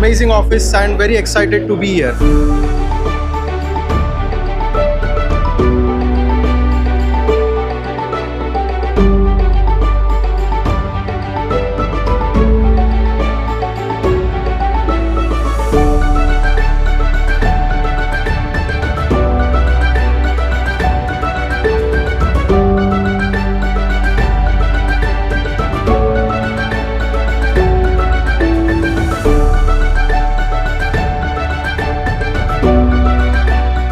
amazing office and very excited to be here.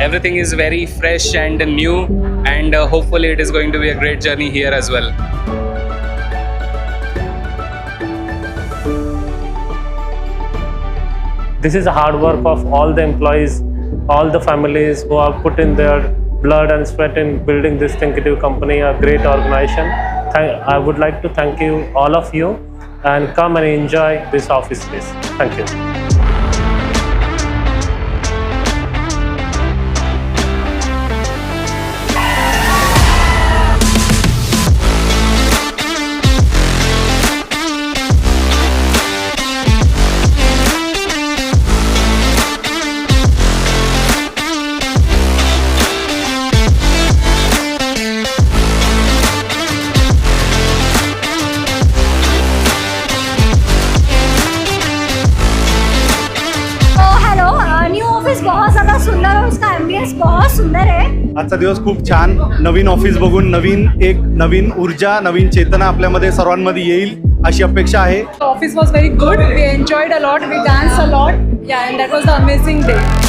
Everything is very fresh and new, and hopefully it is going to be a great journey here as well. This is the hard work of all the employees, all the families who have put in their blood and sweat in building this Thinkitive company, a great organization. I would like to thank you, all of you, and come and enjoy this office space. Thank you. बहुत ज़्यादा सुंदर है, उसका ambience बहुत सुंदर है। आजचा दिवस खूप छान, नवीन ऑफिस बघून नवीन ऊर्जा, नवीन चेतना आपल्यामध्ये सर्वांमध्ये येईल अशी अपेक्षा आहे. The office was very good. We enjoyed a lot. We danced a lot. Yeah, and that was the amazing day.